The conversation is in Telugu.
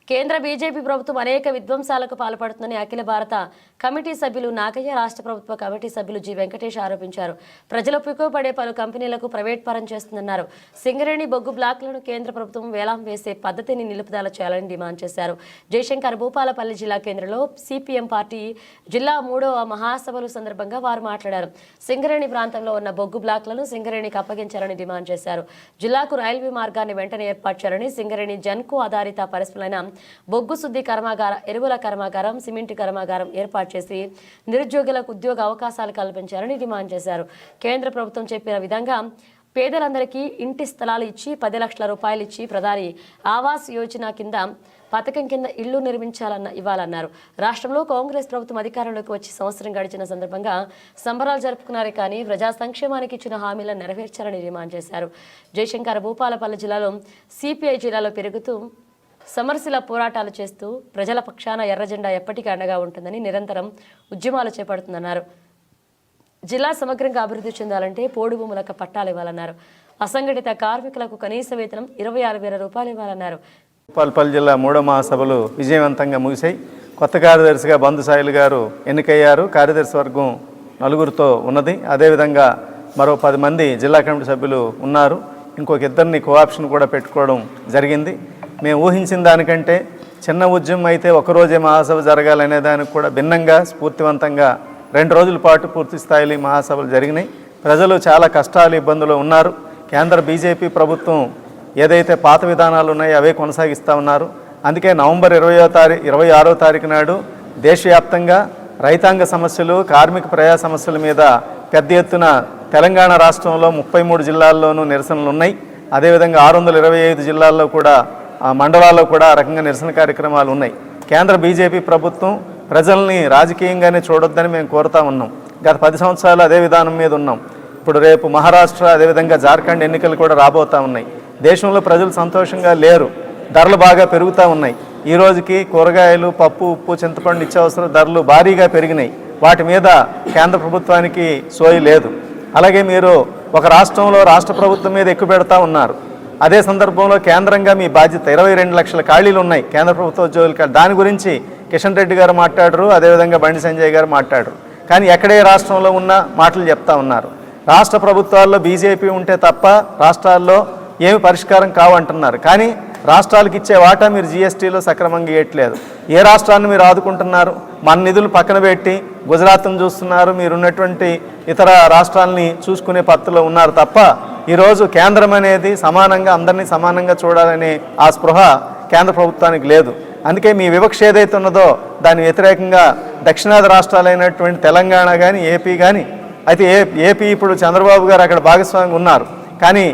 కేంద్ర బీజేపీ ప్రభుత్వం అనేక విధ్వంసాలకు పాల్పడుతుందని అఖిల భారత కమిటీ సభ్యులు నాగయ్య, రాష్ట్ర ప్రభుత్వ కమిటీ సభ్యులు జి వెంకటేష్ ఆరోపించారు. ప్రజలకు ఉపయోగపడే పలు కంపెనీలకు ప్రైవేట్ పరం చేస్తుందన్నారు. సింగరేణి బొగ్గు బ్లాక్లను కేంద్ర ప్రభుత్వం వేలం వేసే పద్ధతిని నిలుపుదల చేయాలని డిమాండ్ చేశారు. జయశంకర్ భూపాలపల్లి జిల్లా కేంద్రంలో సిపిఎం పార్టీ జిల్లా 3వ మహాసభలు సందర్భంగా వారు మాట్లాడారు. సింగరేణి ప్రాంతంలో ఉన్న బొగ్గు బ్లాక్లను సింగరేణికి అప్పగించాలని డిమాండ్ చేశారు. జిల్లాకు రైల్వే మార్గాన్ని వెంటనే ఏర్పాటు చేయాలని, సింగరేణి జన్కు ఆధారిత పరిశ్రమలైన బొగ్గు శుద్ధి కర్మాగార, ఎరువుల కర్మాగారం, సిమెంట్ కర్మాగారం ఏర్పాటు చేసి నిరుద్యోగులకు ఉద్యోగ అవకాశాలు కల్పించాలని డిమాండ్ చేశారు. కేంద్ర ప్రభుత్వం చెప్పిన విధంగా పేదలందరికీ ఇంటి స్థలాలు ఇచ్చి 10 లక్షల రూపాయలు ఇచ్చి ప్రధాని ఆవాస్ యోజన కింద పథకం కింద ఇళ్లు ఇవ్వాలన్నారు. రాష్ట్రంలో కాంగ్రెస్ ప్రభుత్వం అధికారంలోకి వచ్చి సంవత్సరం గడిచిన సందర్భంగా సంబరాలు జరుపుకున్నారే కానీ ప్రజా సంక్షేమానికి ఇచ్చిన హామీలను నెరవేర్చాలని డిమాండ్ చేశారు. జయశంకర్ భూపాలపల్లి జిల్లాలో సిపిఐ జిల్లాలో పెరుగుతూ సమరశిల పోరాటాలు చేస్తూ ప్రజల పక్షాన ఎర్రజెండా ఎప్పటికీ అండగా ఉంటుందని నిరంతరం ఉద్యమాలు చేపడుతుందన్నారు. జిల్లా సమగ్రంగా అభివృద్ధి చెందాలంటే పోడు భూములకు పట్టాలు ఇవ్వాలన్నారు. అసంఘటిత కార్మికులకు కనీస వేతనం 26,000 రూపాయలు ఇవ్వాలన్నారు. భూపాలపల్లి జిల్లా 3వ మహాసభలు విజయవంతంగా ముగిశాయి. కొత్త కార్యదర్శిగా బంధు సాయిల్ గారు ఎన్నికయ్యారు. కార్యదర్శి వర్గం 4గురితో ఉన్నది. అదేవిధంగా మరో 10 మంది జిల్లా కమిటీ సభ్యులు ఉన్నారు. ఇంకొక 2 కోఆప్షన్ కూడా పెట్టుకోవడం జరిగింది. మేము ఊహించిన దానికంటే చిన్న ఉద్యమం అయితే ఒకరోజే మహాసభ జరగాలనే దానికి కూడా భిన్నంగా స్ఫూర్తివంతంగా 2 రోజుల పాటు పూర్తి స్థాయిలో మహాసభలు జరిగినాయి. ప్రజలు చాలా కష్టాలు, ఇబ్బందులు ఉన్నారు. కేంద్ర బీజేపీ ప్రభుత్వం ఏదైతే పాత విధానాలు ఉన్నాయో అవే కొనసాగిస్తూ ఉన్నారు. అందుకే నవంబర్ 26వ తారీఖు నాడు దేశవ్యాప్తంగా రైతాంగ సమస్యలు, కార్మిక ప్రజా సమస్యల మీద పెద్ద ఎత్తున తెలంగాణ రాష్ట్రంలో 33 జిల్లాల్లోనూ నిరసనలు ఉన్నాయి. అదేవిధంగా 625 జిల్లాల్లో కూడా మండలాల్లో కూడా రకంగా నిరసన కార్యక్రమాలు ఉన్నాయి. కేంద్ర బీజేపీ ప్రభుత్వం ప్రజల్ని రాజకీయంగానే చూడొద్దని మేము కోరుతా ఉన్నాం. గత 10 సంవత్సరాలు అదే విధానం మీద ఉన్నాం. ఇప్పుడు రేపు మహారాష్ట్ర, అదేవిధంగా జార్ఖండ్ ఎన్నికలు కూడా రాబోతూ ఉన్నాయి. దేశంలో ప్రజలు సంతోషంగా లేరు. ధరలు బాగా పెరుగుతూ ఉన్నాయి. ఈ రోజుకి కూరగాయలు, పప్పు, ఉప్పు, చింతపండు నిత్యావసర ధరలు భారీగా పెరిగినాయి. వాటి మీద కేంద్ర ప్రభుత్వానికి సోయి లేదు. అలాగే మీరు ఒక రాష్ట్రంలో రాష్ట్ర ప్రభుత్వం మీద ఎక్కువ పెడతా ఉన్నారు. అదే సందర్భంలో కేంద్రంగా మీ బాధ్యత 22 లక్షల ఖాళీలు ఉన్నాయి కేంద్ర ప్రభుత్వ ఉద్యోగులకి. దాని గురించి కిషన్ రెడ్డి గారు మాట్లాడరు, అదేవిధంగా బండి సంజయ్ గారు మాట్లాడరు. కానీ ఎక్కడే రాష్ట్రంలో ఉన్న మాటలు చెప్తా ఉన్నారు. రాష్ట్ర ప్రభుత్వాల్లో బీజేపీ ఉంటే తప్ప రాష్ట్రాల్లో ఏమి పరిష్కారం కావంటున్నారు. కానీ రాష్ట్రాలకు ఇచ్చే వాటా మీరు జీఎస్టీలో సక్రమంగా ఇవ్వట్లేదు. ఏ రాష్ట్రాన్ని మీరు ఆదుకుంటున్నారు? మన నిధులు పక్కన పెట్టి గుజరాత్ను చూస్తున్నారు. మీరున్నటువంటి ఇతర రాష్ట్రాలని చూసుకునే పద్ధతిలో ఉన్నారు తప్ప ఈరోజు కేంద్రం అనేది సమానంగా అందరినీ సమానంగా చూడాలనే ఆ స్పృహ కేంద్ర ప్రభుత్వానికి లేదు. అందుకే మీ వివక్ష ఏదైతే ఉన్నదో దాని వ్యతిరేకంగా దక్షిణాది రాష్ట్రాలైనటువంటి తెలంగాణ కానీ, ఏపీ కానీ, అయితే ఏపీ ఇప్పుడు చంద్రబాబు గారు అక్కడ భాగస్వామిగా ఉన్నారు. కానీ